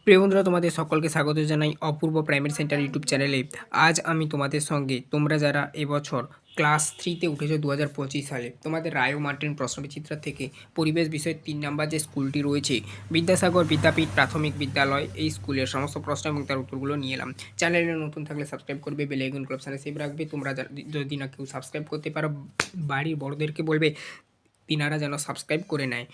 প্রিয় বন্ধুরা, তোমাদের সকলকে স্বাগত জানাই অপূর্ব প্রাইমারি সেন্টার ইউটিউব চ্যানেলে। আজ আমি তোমাদের সঙ্গে তোমরা যারা এবছর ক্লাস 3-তে উঠেছো 2025 সালে, তোমাদের রায় ও মার্টিন প্রশ্নবিচিত্রা থেকে পরিবেশ বিষয়ের 3 নাম্বার যে স্কুলটি রয়েছে বিদ্যাসাগর বিদ্যাপীঠ প্রাথমিক বিদ্যালয়, এই স্কুলের সমস্ত প্রশ্ন এবং তার উত্তরগুলো নিয়ে এলাম। চ্যানেলে নতুন থাকলে সাবস্ক্রাইব করবে, বেল আইকন অপশানে সেভ রাখবে। তোমরা যদি না কেউ সাবস্ক্রাইব করতে পারো, বাড়ির বড়দেরকে বলবে তিনারা যেন সাবস্ক্রাইব করে নেয়।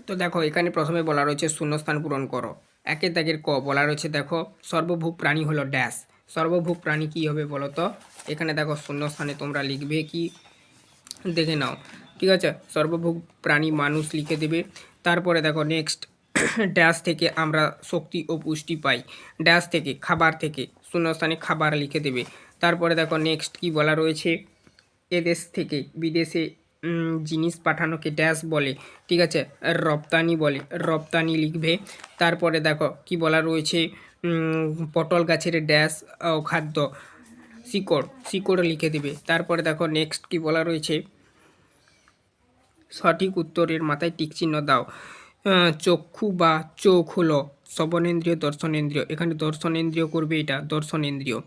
তো দেখো, এখানে প্রথমে বলা রয়েছে শূন্যস্থান পূরণ করো। একের দাগের ক বলা রয়েছে, দেখো সর্বভূক প্রাণী হলো ড্যাশ। সর্বভূক প্রাণী কি হবে বলো তো? এখানে দেখো শূন্যস্থানে তোমরা লিখবে কি, দেখে নাও। ঠিক আছে, সর্বভূক প্রাণী মানুষ লিখে দেবে। তারপরে দেখো নেক্সট, ড্যাশ থেকে আমরা শক্তি ও পুষ্টি পাই। ড্যাশ থেকে, খাবার থেকে, শূন্যস্থানে খাবার লিখে দেবে। তারপরে দেখো নেক্সট কি বলা রয়েছে, এদেশ থেকে বিদেশে জিনিস পাঠানোকে ড্যাশ বলে। ঠিক আছে, রপ্তানি বলে, রপ্তানি লিখবে। তারপরে দেখো কি বলা রয়েছে, পটল গাছের ড্যাশ খাদ্য, শিকড়, শিকড় লিখে দেবে। তারপরে দেখো নেক্সট কি বলা রয়েছে, সঠিক উত্তরের মাথায় টিক চিহ্ন দাও। চক্ষু বা চোখ হলো শ্রবণেন্দ্রিয়, দর্শনেন্দ্রিয়। এখানে দর্শনেন্দ্রিয় করবে, এটা দর্শনেন্দ্রিয়।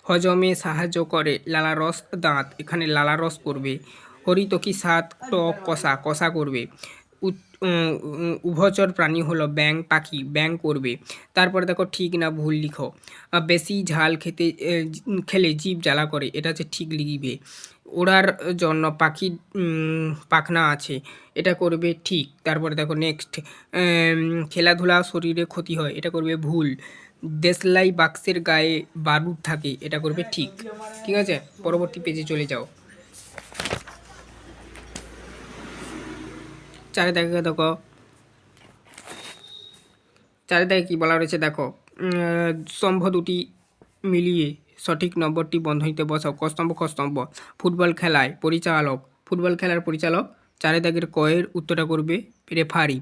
হজমে সাহায্য করে লালারস, দাঁত। এখানে লালারস করবে। হরিতকি স্বাদ, টক, কষা, কষা করবে। উভচর প্রাণী হলো ব্যাঙ, পাখি, ব্যাঙ করবে। তারপরে দেখো ঠিক না ভুল লিখো। বেশি ঝাল খেলে জীব জ্বালা করে, এটা হচ্ছে ঠিক লিখবে। ওড়ার জন্য পাখির পাখনা আছে, এটা করবে ঠিক। তারপরে দেখো নেক্সট, খেলাধুলা শরীরে ক্ষতি হয়, এটা করবে ভুল। দেশলাই বাক্সের গায়ে বারুদ থাকে, এটা করবে ঠিক। ঠিক আছে, পরবর্তী পেজে চলে যাও। চারিদিকে দেখো, চারিদিকে কী বলা রয়েছে দেখো, স্তম্ভ দুটি মিলিয়ে সঠিক নম্বরটি বন্ধনীতে বসাও। কস্তম্ভ খস্তম্ভ। ফুটবল খেলায় পরিচালক, ফুটবল খেলার পরিচালক। চারিদিকের কয়ের উত্তরটা করবে রেফারি।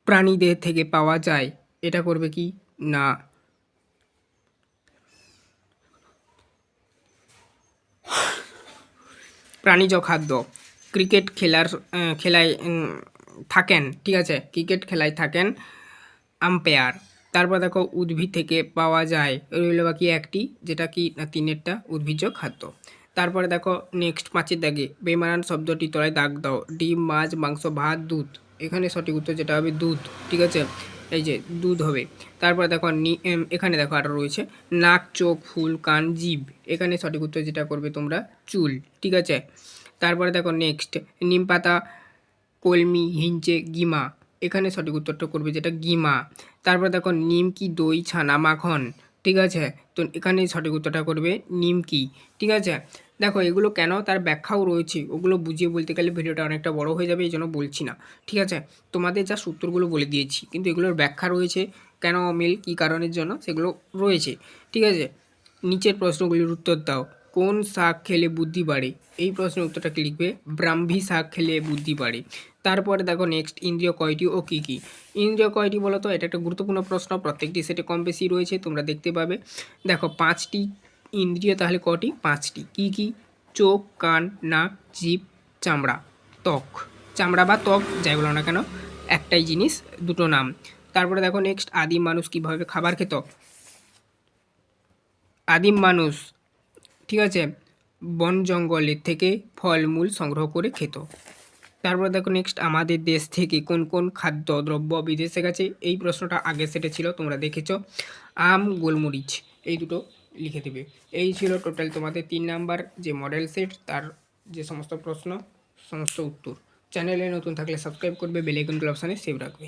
প্রাণীদের থেকে পাওয়া যায়, এটা করবে কি না। প্রাণীজ খাদ্য। ক্রিকেট খেলায় থাকেন, ঠিক আছে, ক্রিকেট খেলায় থাকেন আম্পায়ার। তারপর দেখো উদ্ভিদ থেকে পাওয়া যায়, রইল বাকি একটি, যেটা কি না তিনেরটা উদ্ভিজ্জ খাদ্য। তারপরে দেখো নেক্সট 5-এর দাগে বেমানান শব্দটি তলায় দাগ দাও। ডিম, মাছ, মাংস, ভাত, দুধ। এখানে সঠিক উত্তর যেটা হবে দুধ। ঠিক আছে, এই যে দুধ হবে। তারপরে দেখো এখানে দেখো আরও রয়েছে নাক, চোখ, ফুল, কান, জিভ। এখানে সঠিক উত্তর যেটা করবে তোমরা চুল। ঠিক আছে, তারপরে দেখো নেক্সট নিম পাতা, কলমি, হিঞ্চে, গিমা। এখানে সঠিক উত্তরটা করবে যেটা গিমা। তারপর দেখো নিমকি, দই, ছানা, মাখন। ঠিক আছে, তো এখানে সঠিক উত্তরটা করবে নিমকি। ঠিক আছে, দেখো এগুলো কেন তার ব্যাখ্যাও রয়েছে, ওগুলো বুঝিয়ে বলতে গেলে ভিডিওটা অনেকটা বড় হয়ে যাবে, এই জন্য বলছি না। ঠিক আছে, তোমাদের যা সূত্রগুলো বলে দিয়েছি, কিন্তু এগুলোর ব্যাখ্যা রয়েছে, কেন অমিল, কী কারণের জন্য, সেগুলো রয়েছে। ঠিক আছে, নিচের প্রশ্নগুলির উত্তর দাও। কোন শাক খেলে বুদ্ধি বাড়ে? এই প্রশ্নের উত্তরটা কি লিখবে? ব্রাহ্মী শাক খেলে বুদ্ধি বাড়ে। তারপরে দেখো নেক্সট, ইন্দ্রিয় কয়টি ও কী কী? ইন্দ্রিয় কয়টি বলো তো? এটা একটা গুরুত্বপূর্ণ প্রশ্ন, প্রত্যেকটি সেটে কম বেশি রয়েছে, তোমরা দেখতে পাবে। দেখো 5টি ইন্দ্রিয়, তাহলে কটি? 5টি। কী কী? চোখ, কান, নাক, জিভ, চামড়া, ত্বক। চামড়া বা ত্বক যাই বলো না কেন, একটাই জিনিস, দুটো নাম। তারপরে দেখো নেক্সট, আদিম মানুষ কীভাবে খাবার খেত? আদিম মানুষ, ঠিক আছে, বন জঙ্গলের থেকে ফলমূল সংগ্রহ করে খেত। তারপর দেখো নেক্সট, আমাদের দেশ থেকে কোন কোন খাদ্য দ্রব্য বিদেশে গেছে? এই প্রশ্নটা আগে সেটে ছিল, তোমরা দেখেছ। আম, গোলমরিচ, এই দুটো লিখে দেবে। এই ছিল টোটাল তোমাদের 3 নাম্বার যে মডেল সেট, তার যে সমস্ত প্রশ্ন, সমস্ত উত্তর। চ্যানেলে নতুন থাকলে সাবস্ক্রাইব করবে, বেল আইকন অপশানে সেভ রাখবে।